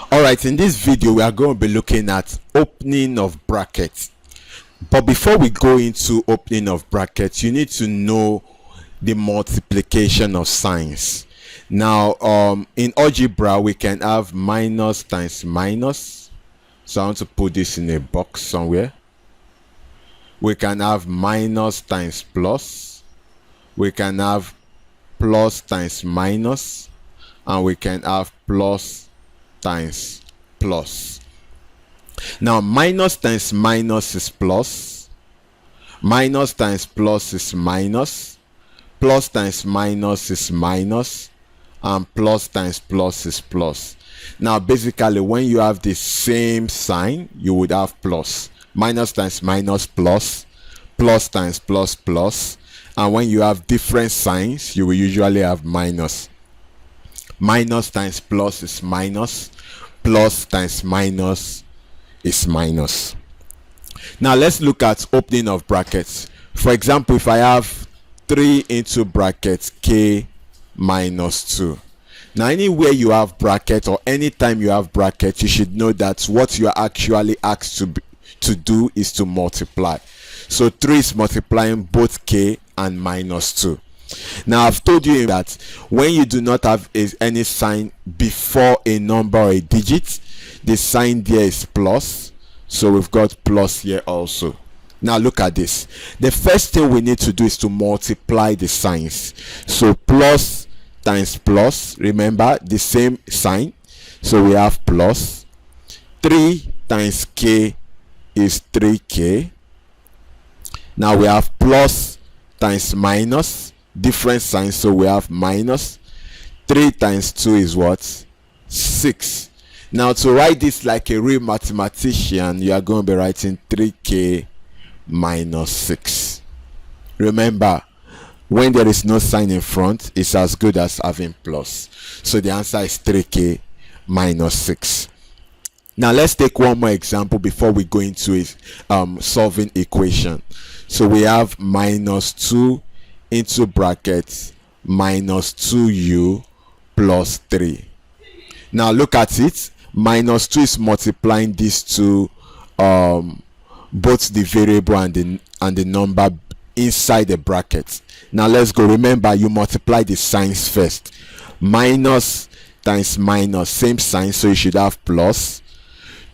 All right, in this video we are going to be looking at opening of brackets. But before we go into opening of brackets, you need to know the multiplication of signs. Now in algebra we can have minus times minus, so I want to put this in a box somewhere. We can have minus times plus, we can have plus times minus, and we can have plus times plus. Now minus times minus is plus, minus times plus is minus, plus times minus is minus, and plus times plus is plus. Now basically when you have the same sign you would have plus. Minus times minus plus, plus times plus plus, and when you have different signs you will usually have minus. Minus times plus is minus, plus times minus is minus. Now let's look at opening of brackets. For example, if I have 3 into bracket k minus 2. Now anywhere you have bracket or anytime you have bracket, you should know that what you are actually asked to do is to multiply. So 3 is multiplying both k and minus 2. Now I've told you that when you do not have any sign before a number or a digit, the sign there is plus, so we've got plus here also. Now look at this. The first thing we need to do is to multiply the signs. So plus times plus, remember the same sign, so we have plus. 3 times k is 3k. Now we have plus times minus, different signs, so we have minus. 3 times 2 is what? 6. Now to write this like a real mathematician, you are going to be writing 3k minus 6. Remember, when there is no sign in front, it's as good as having plus. So the answer is 3k minus 6. Now let's take one more example before we go into solving equation. So we have minus 2 into brackets minus 2u plus 3. Now look at it. Minus 2 is multiplying these two, both the variable and the number inside the bracket. Now let's go. Remember, you multiply the signs first. Minus times minus, same sign, so you should have plus.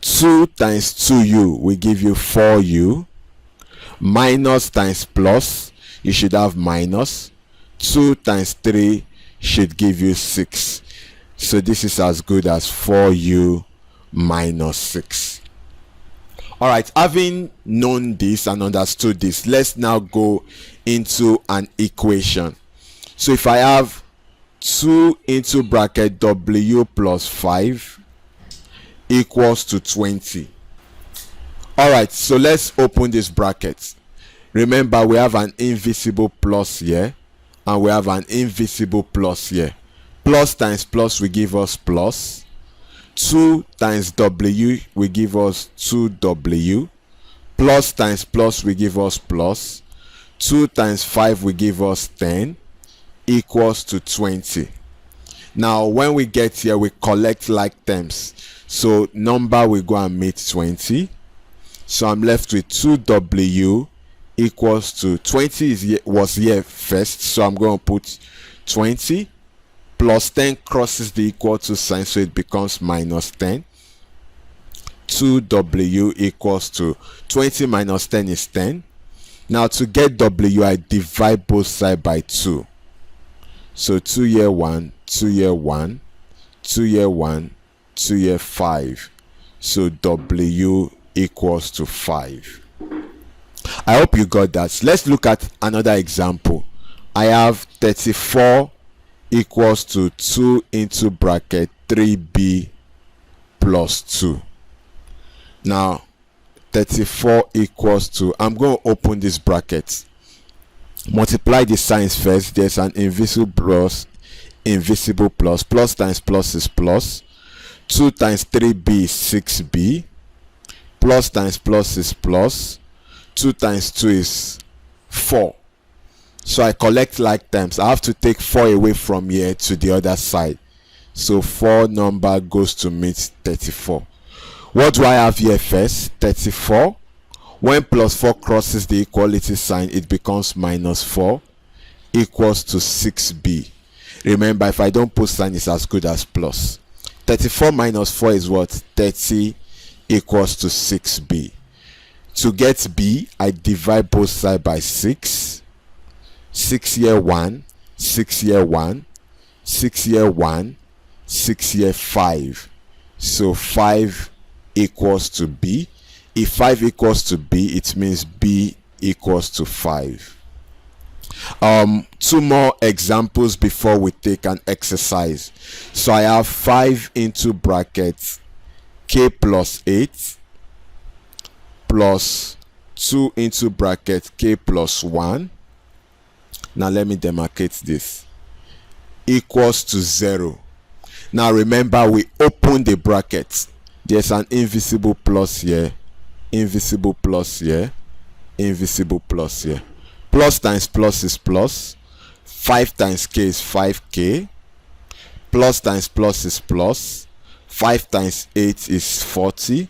2 times 2u will give you 4u. Minus times plus, you should have minus. 2 times 3 should give you 6. So this is as good as 4u minus 6. Alright, having known this and understood this, let's now go into an equation. So if I have 2 into bracket w plus 5 equals to 20. Alright, so let's open this bracket. Remember, we have an invisible plus here and we have an invisible plus here. Plus times plus will give us plus. 2 times w will give us 2w. Plus times plus will give us plus. 2 times 5 will give us 10 equals to 20. Now when we get here, we collect like terms. So number will go and meet 20. So I'm left with 2w equals to 20 was here first, so I'm going to put 20 plus 10 crosses the equal to sign, so it becomes minus 10. 2w equals to 20 minus 10 is 10. Now to get w, I divide both sides by 2. So 2 here 1, 2 here 1, 2 here 1, 2 here 5. So w equals to 5. I hope you got that. Let's look at another example. I have 34 equals to 2 into bracket 3b plus 2. Now 34 equals to, I'm going to open this bracket, multiply the signs first. There's an invisible plus, plus times plus is plus. 2 times 3b is 6b, plus times plus is plus. 2 times 2 is 4. So I collect like terms. I have to take 4 away from here to the other side. So 4 number goes to meet 34. What do I have here first? 34. When plus 4 crosses the equality sign, it becomes minus 4 equals to 6b. Remember, if I don't put sign, it's as good as plus. 34 minus 4 is what? 30 equals to 6b. To get b, I divide both sides by 6. 6 here 1, 6 here 1, 6 here 1, 6 here 5. So 5 equals to b. If 5 equals to b, it means b equals to 5. Two more examples before we take an exercise. So I have 5 into brackets k plus 8 plus 2 into bracket k plus 1. Now let me demarcate this. Equals to 0. Now remember, we open the bracket. There's an invisible plus here, invisible plus here, invisible plus here. Plus times plus is plus. 5 times k is 5k. Plus times plus is plus. 5 times 8 is 40.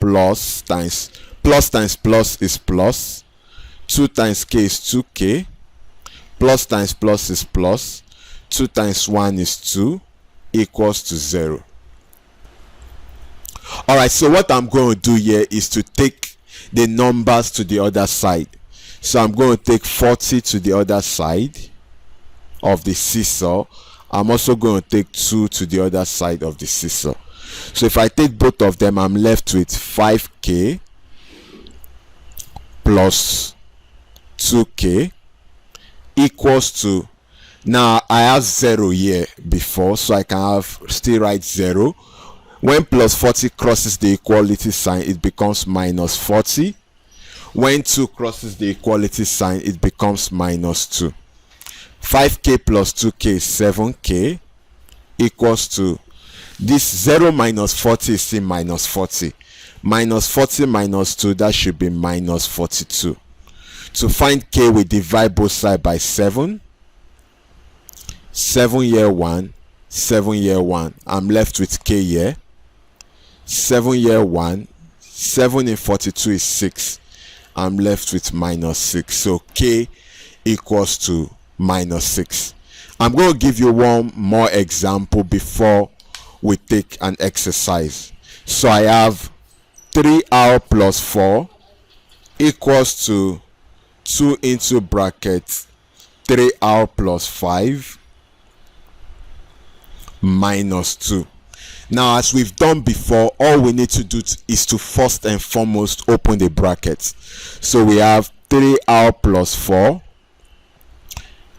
Plus times plus is plus. 2 times k is 2k. Plus times plus is plus. 2 times 1 is 2 equals to 0. Alright, so what I'm going to do here is to take the numbers to the other side. So I'm going to take 40 to the other side of the seesaw. I'm also going to take 2 to the other side of the seesaw. So if I take both of them, I'm left with 5k plus 2k equals to, now I have 0 here before, so I can have still write 0. When plus 40 crosses the equality sign, it becomes minus 40. When 2 crosses the equality sign, it becomes minus 2. 5k plus 2k is 7k equals to, this 0 minus 40 is still minus 40. Minus 40 minus 2, that should be minus 42. To find k, we divide both sides by 7. 7 here 1, 7 here 1. I'm left with k here. 7 here 1, 7 in 42 is 6. I'm left with minus 6. So k equals to minus 6. I'm going to give you one more example before we take an exercise. So I have 3r plus 4 equals to 2 into bracket 3r plus 5 minus 2. Now, as we've done before, all we need to do is to first and foremost open the brackets. So we have 3r plus 4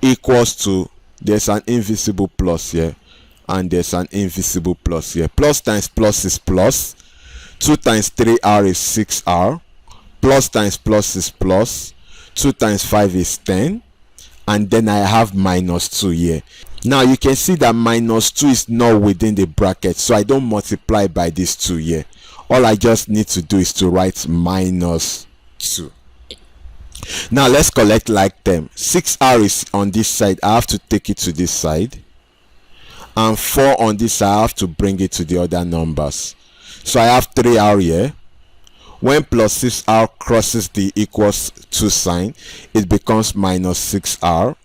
equals to, there's an invisible plus here and there's an invisible plus here. Plus times plus is plus. 2 times 3r is 6r. Plus times plus is plus. 2 times 5 is 10. And then I have minus 2 here. Now you can see that minus 2 is not within the bracket, so I don't multiply by this 2 here. All I just need to do is to write minus 2. Now let's collect like term. 6r is on this side, I have to take it to this side. And 4 on this side, I have to bring it to the other numbers. So I have 3r here. When plus 6r crosses the equals to sign, it becomes minus 6r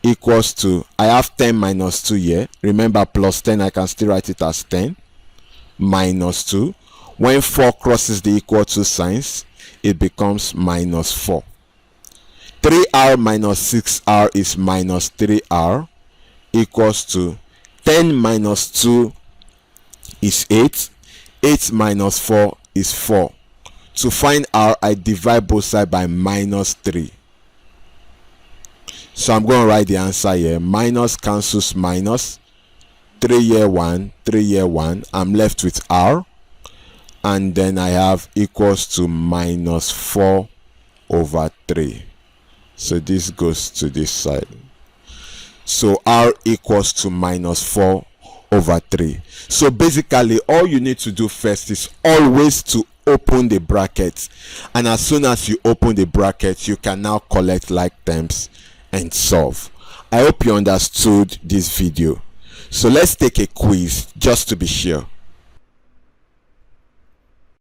equals to, I have 10 minus 2 here. Remember, plus 10, I can still write it as 10 minus 2. When 4 crosses the equal to signs, it becomes minus 4. 3r minus 6r is minus 3r equals to 10 minus 2 is 8. 8 minus 4 is 4. To find r, I divide both sides by minus 3. So I'm going to write the answer here. Minus cancels minus. 3 here 1, 3 here 1. I'm left with r. And then I have equals to minus 4 over 3. So this goes to this side. So r equals to minus 4 over 3. So basically, all you need to do first is always to open the brackets. And as soon as you open the brackets, you can now collect like terms and solve. I hope you understood this video. So let's take a quiz just to be sure.